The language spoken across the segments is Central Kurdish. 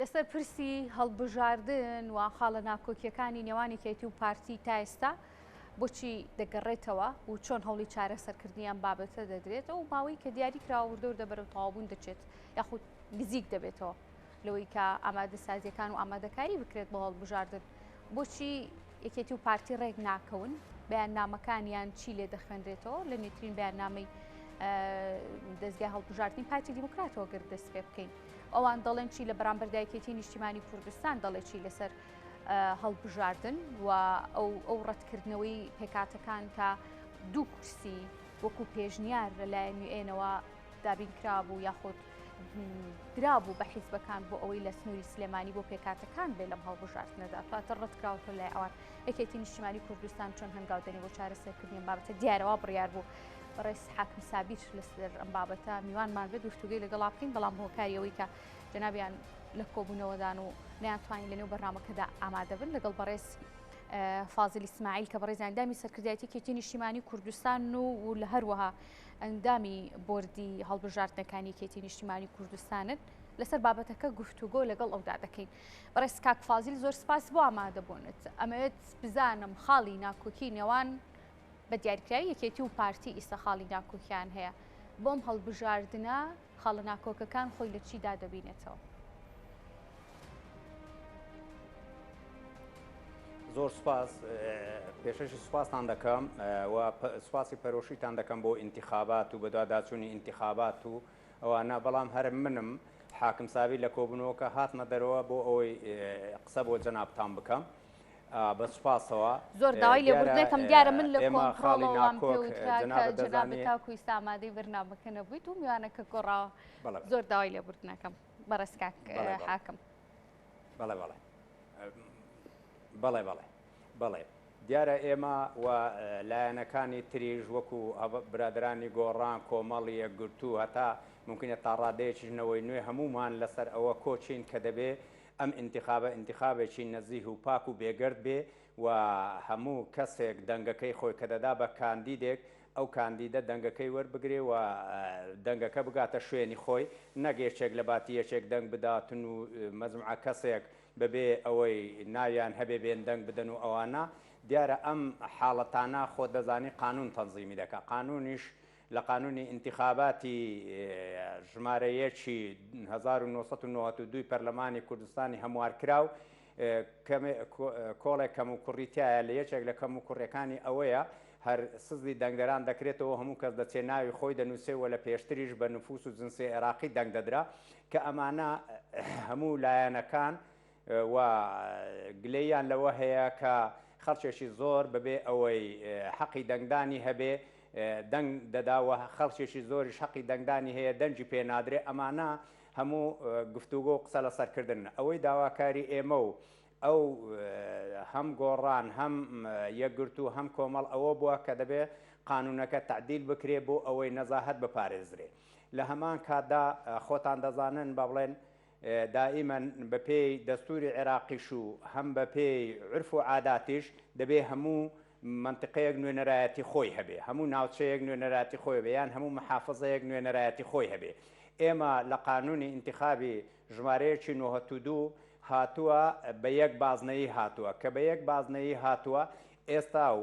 لەسەر پرسی هەڵبژاردن و خاڵە ناکۆکیەکانی نێوانی کێتی و پارتی تا ئێستا بۆچی دەگەڕێتەوە و چۆن هەوڵی چارەسەرکردنیان بابەتە دەدرێتەوە و ماوەی کە دیاری کراوەوردە و دەبەرەوە تەواوبوون دەچێت یاخود نزیک دەبێتەوە لەوەی کە ئامادەسازیەکان و ئامادەکاری بکرێت بۆ هەڵبژاردن بۆچی یەکێتی و پارتی ڕێک ناکەون بەیاننامەکانیان چی لێ دەخوێنرێتەوە لە نێترین بەیاننامەی دەستگای هەڵبژاردننی پارتی دیموکراتەوە گرت دەست پێ بکەین ئەوان دەڵێن چی لە بەرامبەر دایکێتی نیشتیمانی کوردستان دەڵێ چی لەسەر هەڵبژاردن و ئەو ڕەتکردنەوەی پێکاتەکان کە دوو کورسی وەکو پێشنیار لەلایەن UN-ەوە دابینکرابوو یاخود درابوو بە حیزبەکان بۆ ئەوەی لە سنووری سلێمانی بۆ پێکاتەکان بێ لەم هەڵبژاردنەدا کاتە ڕەتکراوەوە لای ئەوان یەکێتی نیشتیمانی کوردستان چۆن هەنگاودەنی بۆ چارەسەرکردنی بابەتە دیارەوە بڕیار بوو بەڕێز حاکم سابیر لەسەر ئەم بابەتە میوانمان بێت گفتوگوی لەگەڵا بکەین بەڵام هۆکاریەوەی کە جەنابیان لە کۆبوونەوەدان و نەیانتوانین لەنێو بەرنامەکەدا ئامادە بن لەگەڵ بەڕێز فازل ئیسماعیل کە بەڕێز ئەندامی سەرکردایەتی کێتی نیشتیمانی کوردستان و لە هەروەها ئەندامی بۆردی هەڵبژاردنەکانی کێتی نیشتیمانی کوردستانن لەسەر بابەتەکە گفتوگۆ لەگەڵ ئەودا دەکەین بەڕێز کاک فازیل زۆر سپاس بۆ ئامادەبوونت ئەمەوێت بزانم خاڵی ناکۆکی نێوان بە دیاریکراوی یەکێتی و پارتی ئیستا خاڵی ناکۆکیان هەیە بۆم هەڵبژاردنە خاڵە ناکۆکەکان خۆی لە چیدا دەبینێتەوە زۆر سپاس پێشەشی سوپاسان دەکەم و سوپاسی پەرۆشیتان دەکەم بۆ ئینتیخابات و بەدواداچوونی ئینتیخابات و ئەوانە بەڵام هەر منم حاکم سابی لە کۆبوونەوەکە هاتمە دەرەوە بۆ ئەوەی قسە بۆ جەنابتان بکەم بە سوپاسەوە زۆر داوای لێبوردنێکم دیارە من لە کۆنتڕۆڵەوەم پێوترا کە جەناب تاکوی سامادەی بەرنامەکە نەبوویت و میوانەکە گۆڕاوە زۆر داوای لێبوردنەکەم بەڕێز کاک حاکم بەڵێ بەڵێ بەڵێ بەڵێ بەڵێ دیارە ئێمە و لایەنەکانی تریژ وەکو برادرانی گۆڕان کۆمەڵی یەکگرتوو هەتا ممکنە تا ڕادەیەکیژنەوەی نوێ هەمومان لەسەر ئەوە کۆچین کە دەبێ ئەم ئینتیخابێکی نەزیه و پاک و بێگرد بێ و هەموو کەسێک دەنگەکەی خۆی کە دەدا بە کاندیدێک ئەو کاندیدە دەنگەکەی وەربگرێ و دەنگەکە بگاتە شوێنی خۆی نەگەیەکێک لە باتی یەکێک دەنگ بداتن و مەجموعە کەسێک بەبێ ئەوەی ناویان هەبێ بێن دەنگ بدەن و ئەوانە دیارە ئەم حاڵەتانە خۆ دەزانی قانون تەنزیمی دەکا قانونیش لە قانونی ئینتیخاباتی ژمارەیەکی 1992 پەرلەمانی کوردستانی هەموارکراو کۆڵێک کەم و کوڕیتایە لە یەکێک لە کەم و کوڕەکانی ئەوەیە هەر سزی دەنگدەران دەکرێتەوە هەموو کەس دەچێ ناوی خۆی دەنووسێەوە لە پێشتریش بە نفوس و جنسی عێراقی دەنگ دەدرا کە ئەمانە هەموو لایەنەکان و گلەیان لەوە هەیە کە خەڵکێکی زۆر بەبێ ئەوەی حەقی دەنگدانی هەبێ دەنگ دەداوە خەڵکێکی زۆریش حەقی دەنگدانی هەیە دەنجی پێ نادرێ ئەمانە هەموو گفتوگۆ و قسە لەسەرکردن ئەوەی داواکاری ئێمە و ئەو هەم گۆڕان هەم یەکگرت و هەم کۆمەڵ ئەوە بووە کە دەبێ قانونەکە تعدیل بکرێ بۆ ئەوەی نەزاهەت بپارێزرێ لە هەمان کاتدا خۆتان دەزانن بە بڵێن دائیمەن بە پێی دەستوری عێراقیش و هەم بە پێی عرف و عاداتیش دەبێ هەموو منطقەیەک نوێنەرایەتی خۆی هەبێ هەموو ناوچەیەک نوێنەراتی خۆی بێ یان هەموو محافظەیەک نوێنەرایەتی خۆی هەبێ ئێمە لە قانونی ئینتیخابی ژمارەیەکی 92 هاتووە بە یەک بازنەیی هاتووە کە بە یەک بازنەیی هاتووە ئێستا و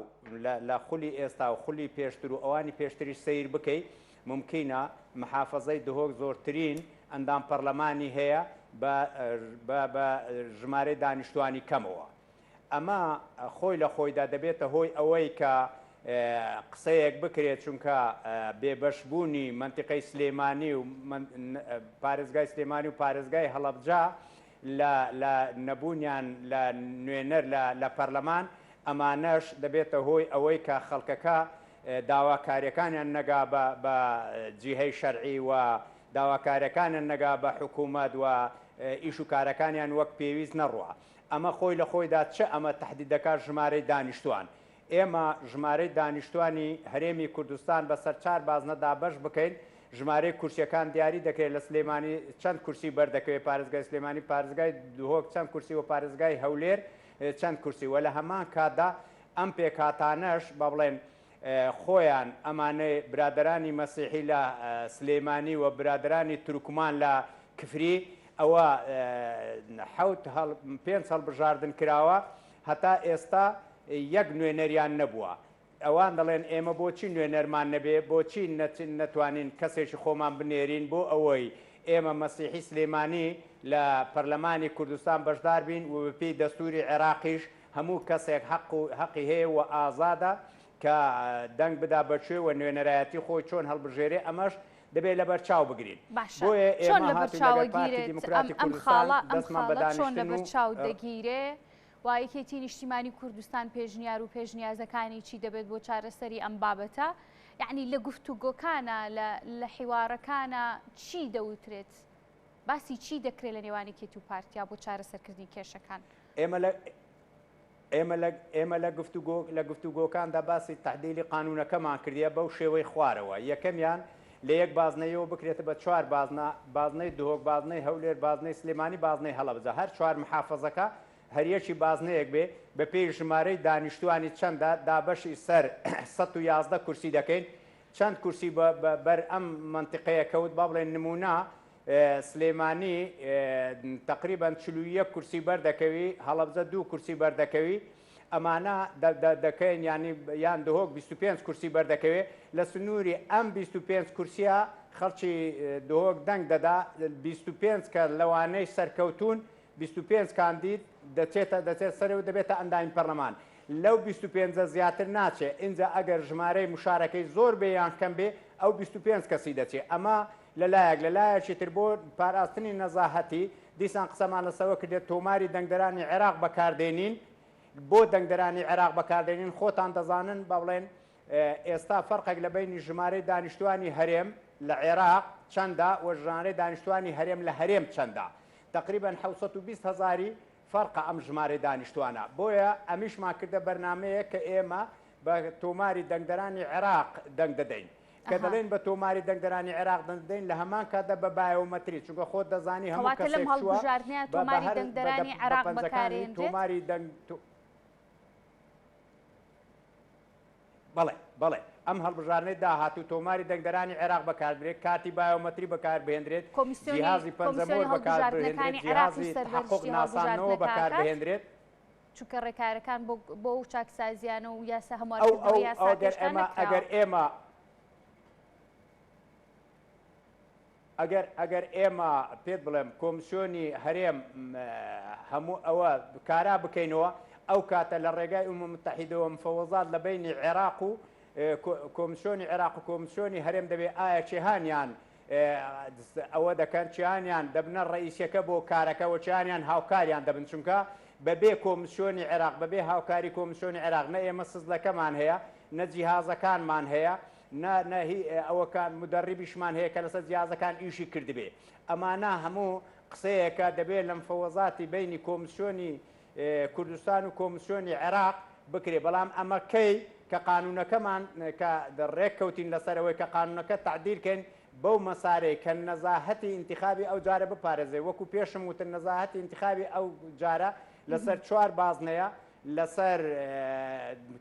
لە خولی ئێستا و خولی پێشتر و ئەوانی پێشتری سیر بکەیت ممکنە محافظەی دهۆک زۆرترین ئەندام پەرلەمانی هەیە بە ژمارە دانیشتوانی کەمەوە ئەمە خۆی لە خۆیدا دەبێتە هۆی ئەوەی کە قسەیەک بکرێت چونکە بێبەشبوونی منتیقەی سلێمانی و پارێزگای سلێمانی و پارێزگای هەڵەبجا لە نەبوونیان لە نوێنەر لە پەرلەمان ئەمانەش دەبێتە هۆی ئەوەی کە خەڵکەکە داواکاریەکانیان نەگا بە جیهەی شەرعی و داواکاریەکانیان نەگا بە حکوومەت و ئیش و کارەکانیان وەک پێویست نەڕوە ئەمە خۆی لە خۆیدا چه ئەمە تهدیدەکات ژمارەی دانیشتوان ئێمە ژمارەی دانیشتوانی هەرێمی کوردستان بەسەر 4 بازنەدا بەش بکەین ژمارەی کورسیەکان دیاری دەکرێت لە سلێمانی چەند کورسی بەردەکەوێت پارێزگای سلێمانی پارێزگای دهۆک چەند کورسی و پارێزگای هەولێر چەند کورسی وە لە هەمان کاتدا ئەم پێکاتانەش بە بڵێن خۆیان ئەمانەی برادرانی مەسیحی لە سلێمانی و برادرانی تورکمان لە کفری ئەوە پێنج هەڵبژاردن کراوە هەتا ئێستا یەک نوێنەریان نەبووە. ئەوان دەڵێن ئێمە بۆچی نوێنەرمان نەبێ، بۆچی نەتوانین کەسێکی خۆمان بنێرین بۆ ئەوەی ئێمە مەسیحی سلێمانی لە پەرلەمانی کوردستان بەشدار بین و بەپێی دەستوری عێراقیش هەموو کەسێک حەقی هەیە و ئازادە کە دەنگ بدا بەچێ و نوێنەرایەتی خۆی چۆن هەڵبژێرێ ئەمەش دەبێت لە بەرچاو بگرین. بۆیە چۆن لە بەرچاوەگیرێت ئەم خاڵە چۆن لە بەرچاو دەگیرێ وایەکێتی نیشتیمانی کوردستان پێشنیار و پێشنیازەکانی چی دەبێت بۆ چارەسەری ئەم بابەتە؟ یعنی لە گفتوگۆکانە لە حیوارەکانە چی دەوترێت؟ باسی چی دەکرێت لە نێوانی کێتی و پارتیا بۆ چارەسەرکردنی کێشەکان؟ ئێمە لە گفتوگۆکاندا باسی تەعدیلی قانونەکەمان کردیە بەو شێوەی خوارەوە. یەکەمیان لە یەک بازنەیەوە بکرێتە بە چوار بازنەی دهۆک، بازنەی هەولێر، بازنەی سلێمانی، بازنەی هەڵەبجە. هەر چوار محافەزەکە هەریەکی بازنەیەک بێ بە پێی ژمارەی دانیشتوانی چەندە دابەشی سەر 111 کورسی دەکەین. چەند کورسی بەر ئەم منتیقەیە کەوت با بڵێن نمونە سلێمانی تقریبا 41 کورسی بەردەکەوی، هەڵەبجە 2 کورسی بەردەکەوی، ئەمانە دەکەین یان دهۆک 25 کورسی بەردەکەوێت. لە سنووری ئەم 25 کورسیە خەڵکی دهۆک دەنگ دەدا 25 کە لەوانەی سەرکەوتون 25 کاندید دەچێت سەر و دەبێتە ئەندامی پەرلەمان. لەو 25 زیاتر ناچێت. اینجا ئەگەر ژمارەی مشارەکەی زۆر بێ یان کەم بێ ئەو 25 کەسی دەچێت. ئەمە لەلایەکی تر بۆ پاراستنی نەزاهەتی دیسان قسەمان لەسەوە کردێت تۆماری دەنگدەرانی عێراق بەکاردێنین. بۆ دەنگدەرانی عێراق بەکاردێنین خۆتان دەزانن با بڵێن ئێستا فەرقێک لە بینی ژمارەی دانیشتوانی هەرێم لە عێراق چەندە و ژمارەی دانیشتوانی هەرێم لە هەرێم چەندە. تقریبا 720,000 فەرقە ئەم ژمارەی دانیشتوانە. بۆیە ئەمیشمان کردە بەرنامەیە کە ئێمە بە تۆماری دەنگدەرانی عێراق دەنگ دەدەین. کە دەڵێن بە تۆماری دەنگدەرانی عێراق دەنگ دەدەین لە هەمان کاتدا بە بایۆمەتری، چونکە خۆت دەزانی هەموو کەسێک تۆماری دەنگدەرانی عێراق بەکارێنرێت. تۆماری بەڵێ ئەم هەڵبژارنەی داهاتوو تۆماری دەنگدەرانی عێراق بەکاربرێت، کاتی بایۆمەتری بەکاربهێنرێت، جیهازی پەنجەمۆر بەکاربهێنرێت، جیهازی حقوق ناسانەوە بەکاربهێنرێت. چونکە ڕێکارەکان بۆ چاکسازیانە و یاسا هەموو ئەگەر ئێمە پێت بڵێم کۆمسیۆنی هەرێم هەموو ئەوە کارا بکەینەوە، ئەو کاتە لە ڕێگای ئومم متحیدەوە مفەوەزات لە بینی عێراق و کۆمسیۆنی عێراق و کۆمسیۆنی هەرێم دەبێت ئایا چێهانیان ئەوە دەکەن چیانیان دەبنە ڕئیسەکە بۆ کارەکەەوە چیانیان هاوکاریان دەبن، چونکە بەبێ کۆمسیۆنی عێراق بەبێ هاوکاری کۆمسیۆنی عێراق نە ئێمە سزلەکەمان هەیە، نە جیهازەکانمان هەیە، نەهی ئەوەکان مدەڕیبیشمان هەیە کە لەسەر جیهازەکان ئیشی کردبێ. ئەمانە هەموو قسەیەکە دەبێت لە مفەوەزاتی بینی کۆمسیۆنی کوردستان و کۆمسیۆنی عێراق بکرێ. بەڵام ئەمە کەی کە قانونەکەمان کە ڕێککەوتین لەسەرەوەی کە قانونەکە تعدیلکەین بەو مەسارەی کە نەزاهەتی ئینتیخابی ئەو جارە بپارێزێ. وەکو پێشم وتن نەزاهەتی ئینتیخابی ئەو جارە لەسەر چوار بازنەیە، لەسەر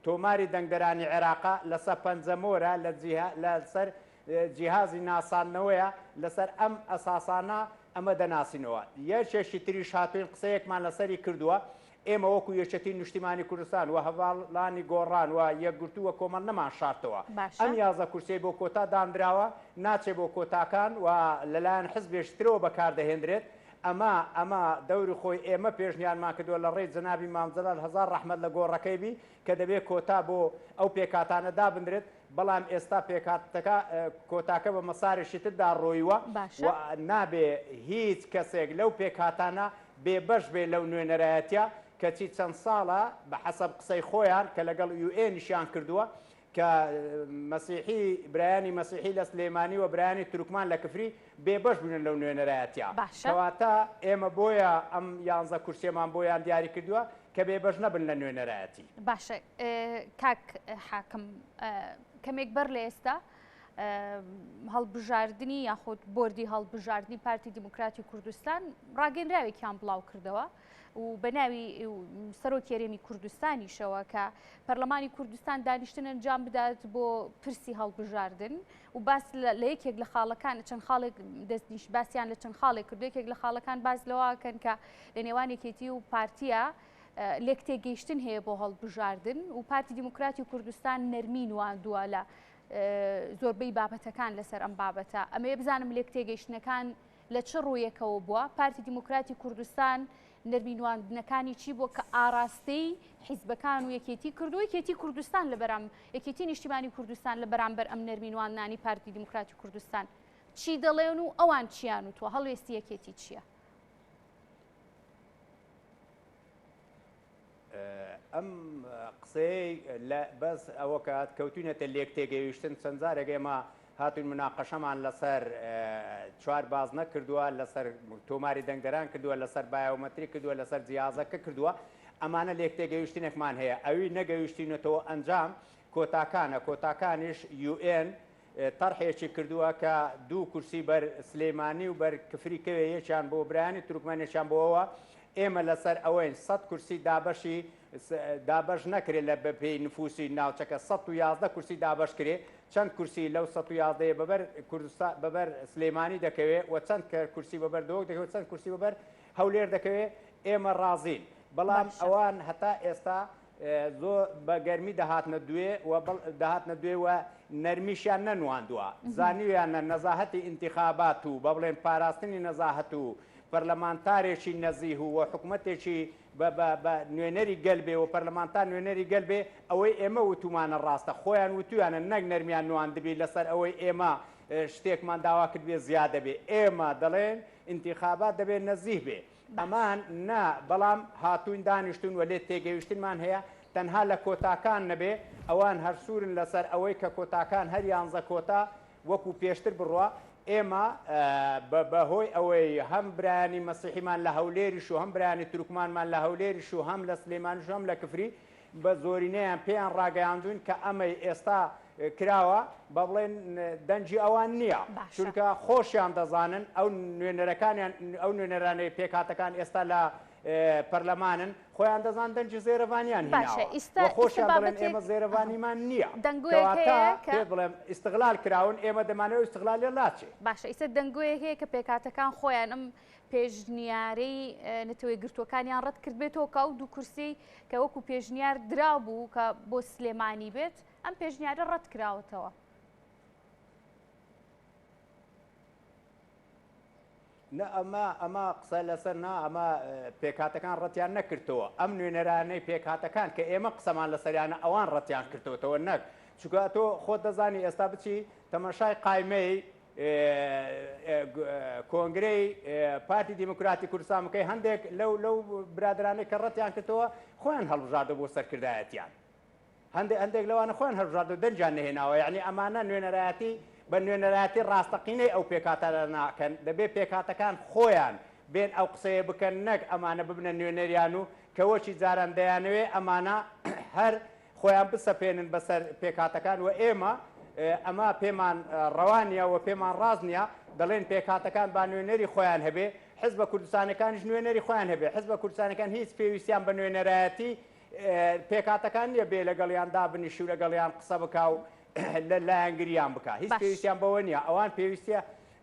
تۆماری دەنگدەرانی عێراقا، لەسەر پەنجەمۆرە، لەسەر جیهازی ناسانەوەیە، لەسەر ئەم ئەساسانە ئەمە دەناسینەوە. یەکێکی تریش هاتوین قسەیەکمان لەسەری کردووە. ئێمە وەکو یەکێتی نیشتیمانی کوردستان و هەواڵانی گۆڕان و یەکگرتووە کۆمەڵ نەمان شارتەوە. ئەم 11 کورسی بۆ کۆتا دانراوە ناچێت بۆ کۆتاکان و لەلایەن حزبێشترەوە بەکاردەهێنرێت. ئەمە دەوری خۆی ئێمە پێشنیانمان کردووە لە ڕێی جەنابی مامجەلال هەزار ڕەحمەت لە گۆڕەکەی بی کە دەبێت کۆتا بۆ ئەو پێکاتانە دابدرێت. بەڵام ئێستا پێکاتەکە کۆتاکە بە مەسارێکی تردا ڕۆیوە و نابێ هیچ کەسێک لەو پێکاتانە بێبەش بێ لەو نوێنەرایەتە کەچی چەند ساڵە بە حەسەب قسەی خۆیان کە لەگەڵ یوئێنیشیان کردووە کە مەسیحی برایانی مەسیحی لە سلێمانی و برایانی تورکمان لە کفری بێبەش بوون لەو نوێنەرایەتە. کەواتە ئێمە بۆیە ئەم 11 کورسێمان بۆیان دیاری کردووە کە بێبەش نەبن لە نوێنەرایەتی. باشە کاک حاکم کەمێک بەر لە ئێستا هەڵبژاردننی یاخود بردی هەڵبژاردننی پارتی دیموکراتی کوردستان ڕاگەنراوێکیان بڵاو کردەوە و بە ناوی سەرۆکی هەرێمی کوردستانیشەوە کە پەرلەمانی کوردستان دانیشتن ئەنجام بدات بۆ پرسی هەڵبژاردن و باس لە یەکێک لە خاڵەکان چەند خاڵێک دەستنیش باسییان لە چەند خاڵێک کردو یەکێک لە خاڵەکان باز لەوەکەن کە لە نێوانێکێتی و پارتیە لێک تێگەیشتن هەیە بۆ هەڵبژاردن و پارتی دیموکراتی کوردستان نەرمی نواندووە لە زۆربەی بابەتەکان لەسەر ئەم بابەتە ئەمە بزانم لێک تێگەیشتنەکان لە چ ڕوویەکەوە بووە پارتی دیموکراتی کوردستان نەرمینواندنەکانی چی بۆ کە ئاراستەی حیزبەکان و یەکێتی کردو یەکێتی کوردستان لە بەرام یەکێتی نیشتیمانی کوردستان لە بەرامبەر ئەم نەرمینواندنانی پارتی دیموکراتی کوردستان چی دەڵێن و ئەوان چیان و تۆ هەڵوێستی یەکێتی چییە؟ ئەم قسەی بەس ئەوە کە کەوتونەتە لێک تێگەیشتن چەند جارێک ئێمە هاتوون مناقەشەمان لەسەر چوار باز نەکردووە لەسەر تۆماری دەنگدەران کردووە لەسەر بایۆمەتری کردووە لەسەر جیازەکە کردووە ئەمانە لێک تێگەیشتنێکمان هەیە ئەوی نەگەیشتینەتەوە ئەنجام کۆتاکانە کۆتاکانیش UN طرحێکی کردووە کە 2 کورسی بەر سلێمانی و بەر کفریکەوێ یەکیان بۆ برایانی تورکمانێکیان بۆەوە ئێمە لەسەر ئەوەین 100 کورسی دابەش نەکرێت لە بەپێی نفوسی ناوچەکە 111 کورسی دابەش کرێ چەند کورسی لەو 111 بەبەر سلێمانی دەکەوێت و چەند کورسی بەبەر دۆک دەکەوێت چەند کورسی بەبەر هەولێر دەکەوێت ئێمە ڕازین بەڵام ئەوان هەتا ئێستا زۆر بە گەرمی داهاتنە دوێ و نەرمیشیان نەنواندووە زانیویانە نەزاهەتی ئینتیخابات و بە بڵێن پاراستنی نەزاهەت و پەرلەمانتارێکی نەزیه و حکوومەتێکی بە نوێنەری گەلبێ و پەرلەمانتار نوێنەری گەلبێ ئەوەی ئێمە وتومانە ڕاستە خۆیان وتویانە نەک نەرمیان نواندبی لەسەر ئەوەی ئێمە شتێکمان داوا کرد بێ زیادە بێ ئێمە دەڵێن ئینتیخابات دەبێت نەزیه بێ ئەمان نا بەڵام هاتوون دانیشتون و لێت تێگەیشتنمان هەیە تەنها لە کۆتاکان نەبێ ئەوان هەرسوورن لەسەر ئەوەی کە کۆتاکان هەر 11 کۆتا وەکو پێشتر بڕوە ئێمە بەهۆی ئەوەی هەم برایانی مەسیحیمان لە هەولێریش و هەم برایانی تورکمانمان لە هەولێریش و هەم لە سلێمانیش هەم لە کفری بە زۆرینەیان پێیان ڕاگەیاندوین کە ئەمەی ئێستا کراوە بە بڵێن دەنجی ئەوان نییە چونکە خۆشیان دەزانن ئەو نوێنەرەکانیان ئەو نوێنەرانەی پێکاتەکان ئێستا لە پەرلەمانن خۆیان دەزان دەنجی زێرەوانیان هیناوە خۆشیان بڵێن ئێمە زێرەوانیمان نییە پێ بڵێم ئیستغلال کراون ئێمە دەمانەوە ئیستغلال لێ لاچێ باشە ئیستا دەنگوەیە هەیە کە پێکاتەکان خۆیان ئەم پێشنیارەی نەتەوەی گرتوەکانیان ڕەت کرد بێتەوە کە ئەو 2 کورسی کە وەکو پێشنیار درا بوو کە بۆ سلێمانی بێت ئەم پێشنیارە ڕەت کراوەتەوە ئەمە قسە لەسەر ئەمە پێکاتەکان ڕەتیان نەکردەوە ئەم نوێنەرانەی پێکاتەکان کە ئێمە قسەمان لەسەریانە ئەوان ڕەتیان کردەوەتەوە نەک چونکە تۆ خۆت دەزانی ئێستا بچی تەماشای قایمەی کۆنگرەی پارتی دیموکراتی کوردستان بکەی هەندێک لەو برادرانەی کە ڕەتیان کردەوە خۆیان هەڵبژاردە بۆ سەرکردایەتیان هەندێک لەوانە خۆیان هەڵبژاردە دەنجیان نەهێناوە یعنی ئەمانە نوێنەرایەتی بە نوێنەرایەتی ڕاستەقینەی ئەو پێکاتە ناکەن دەبێت پێکاتەکان خۆیان بێن ئەو قسەیە بکەن نەک ئەمانە ببنە نوێنەریان و کەوەکی جاران دەیانوێ ئەمانە هەر خۆیان بسەپێنن بەسەر پێکاتەکان و ئێمە ئەمە پێمان ڕەوانیە و پێمان ڕاز نییە دەڵێن پێکاتەکان با نوێنەری خۆیان هەبێ حزبە کوردستانەکانیش نوێنەری خۆیان هەبێ حزبە کوردستانەکان هیچ پێویستیان بە نوێنەرایەتی پێکاتەکان نییە بێ لەگەڵیان دابنیش و لەگەڵیان قسە بکا و لە لایەنگریان بکە هیچ پێویستیان بەوە نییە ئەوان پێویستە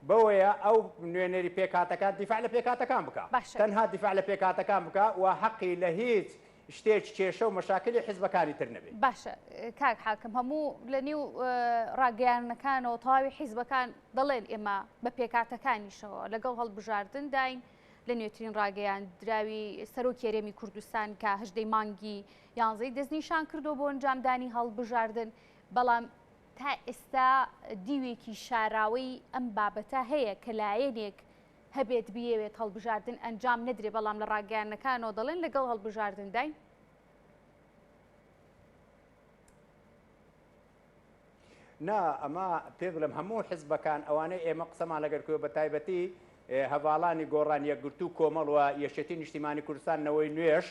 بەوەیە ئەو نوێنەری پێکاتەکان دیفاع لە پێکاتەکان بکە تەنها دیفاع لە پێکاتەکان بکە و حەقی لە هیچ شتێک کێشە و مەشاکلی حیزبەکانی تر نەبێت باشە کاک حاکم هەموو لە نێو ڕاگەیانەکانەوە تەواوی حیزبەکان دەڵێن ئێمە بە پێکاتەکانیشەوە لەگەڵ هەڵبژاردن داین لە نوێترین ڕاگەیان دراوی سەرۆکی هەرێمی کوردستان کە 18 مانگی 11 دەستنیشان کردو بۆ ئەنجامدانی هەڵبژاردن بەڵام تا ئێستا دیوێکی شاراوەی ئەم بابەتە هەیە کە لایەنێک هەبێت بیەوێت هەڵبژاردن ئەنجام نەدرێ بەڵام لە ڕاگەیانەکانەوە دەڵێن لەگەڵ هەڵبژاردن داین نا ئەمە پێ بڵێم هەموو حیزبەکان ئەوانەی ئێمە قسەمان لەگەرکوێ بە تایبەتی هەواڵانی گۆڕان یەکگرتو کۆمەڵ و یەشێتی نیشتیمانی کوردستانەوەی نوێش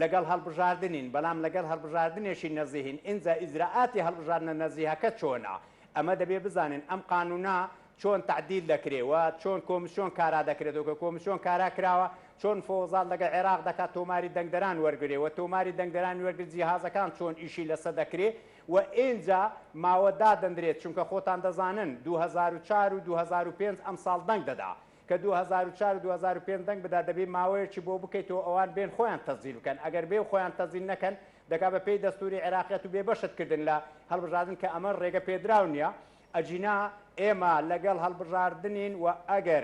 لەگەڵ هەڵبژاردنین بەڵام لەگەڵ هەڵبژاردنێکی نەزیهین ئینجا ئیجراعاتی هەڵبژاردنە نەزیهەکە چۆنا ئەمە دەبێ بزانین ئەم قانونا چۆن تعدیل دەکرێەوە چۆن کۆمیسیۆن کارا دەکرێتەوە کە کۆمیسیۆن کارا کراوە چۆن فۆزال لەگە عێراق دەکات تۆماری دەنگدەران وەرگێەوە تۆماری دەنگدەران وەرگرت جیهازەکان چۆن ئیشی لەسەر دەکرێت و ئینجا ماوەدا دەندرێت چونکە خۆتان دەزانن 2004 و 2005 ئەم ساڵ دەنگ دەدا کە 2004 و 2005 دەنگ بدا دەبێت ماوەیەکی بۆ بکەیتەوە ئەوان بێن خۆیان تەزیل بکەن ئەگەر بێ خۆیان تەزیل نەکەن دەکا بە پێی دەستوری عێراقیەت و بێبەشتکردن لە هەڵبژاردن کە ئەمە ڕێگە پێدراو نییە ئەجینا ئێمە لەگەڵ هەڵبژاردنین و ئەگەر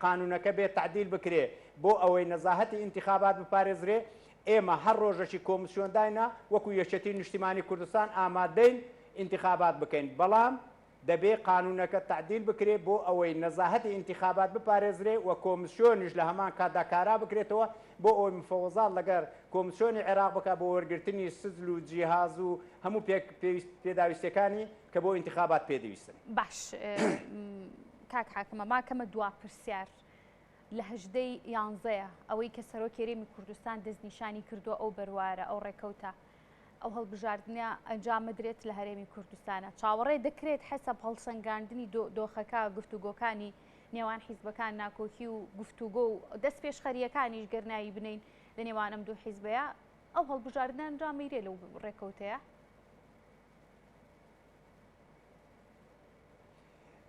قانونەکە بێت تعدیل بکرێ بۆ ئەوەی نەزاهەتی ئینتیخابات بپارێزرێ ئێمە هەر ڕۆژەشی کۆمیسیۆنداینا وەکو یەکێتی نیشتیمانی کوردستان ئامادەین ئینتیخابات بکەین بەڵام دەبێ قانونەکە تعدیل بکرێ بۆ ئەوەی نەزاهەتی ئینتیخابات بپارێزرێ و کۆمیسیۆنیش لە هەمان کاتدا کارا بکرێتەوە بۆ ئەوەی مفەوەزات لەگەر کۆمیسیۆنی عێراق بکە بۆ وەرگرتنی سزل و جیهاز و هەموو پێداویستەکانی کە بۆ ئینتیخابات پێدەویستن. باش کاک حاکمە ماکەمە دوا پرسیار لە هەژدەی یانزەیە ئەوەی کە سەرۆک هێرێمی کوردستان دەستنیشانی کردووە ئەو بەروارە ئەو ڕێکەوتە ئەو هەڵبژاردنە ئەنجام بدرێت لە هەرێمی کوردستانە چاوەڕێ دەکرێت حەسەب هەڵسەنگاندنی دۆخەکە گفتوگۆکانی نێوان حیزبەکان ناکۆکی و گفتوگۆ و دەست پێشخەریەکانیش گەرنایی بنین لە نێوان ئەم دوو حیزبەیە ئەو هەڵبژاردنە ئەنجام میرێ لەو ڕێکەوتەیە.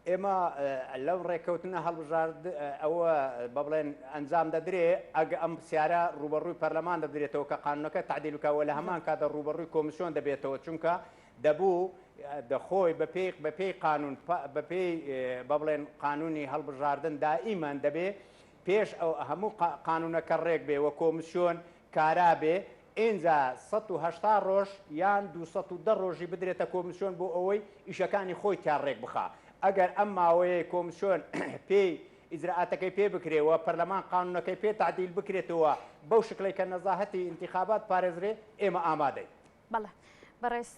ئێمە لەو ڕێککەوتنە هەڵبژارد ئەوە بڵێن ئەنجام دەدرێ ئەگە ئەم سیارە ڕوبەڕووی پەرلەمان دەدرێتەوە کە قانونەکە تعدیلکەوە لە هەمان کاتە ڕوبەڕووی کۆمیسیۆن دەبێتەوە چونکە دەبوو دەخۆی بەپێی قانون بەپێی بڵێن قانونی هەڵبژاردن دائیمان دەبێ پێش ئەو هەموو قانونەکە ڕێک بێ وە کۆمیسیۆن کارا بێ ئینجا 180 ڕۆژ یان 210 ڕۆژی بدرێتە کۆمیسیۆن بۆ ئەوەی ئیشەکانی خۆی تا ڕێک بخا ئەگەر ئەم ماوەیە کۆمیسیۆن پێی ئیجرعاتەکەی پێ بکرێەوە پەرلەمان قانونەکەی پێ تعدیل بکرێتەوە بەو شکلەی کە نەزاهەتی ئینتیخابات پارێزرێ ئێمە ئامادەین. بەڵێ بەڕێز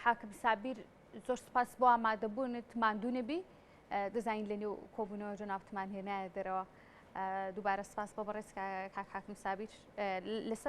حاکم سابیر زۆر سپاس بۆ ئامادەبوونت ماندوو نەبی دەزانین لە نێو کۆبوونەوە جەنابتمان هێنایە دەرەوە دووبارە سپاس بۆ بەڕێز کاک حاکم سابیر لەسەر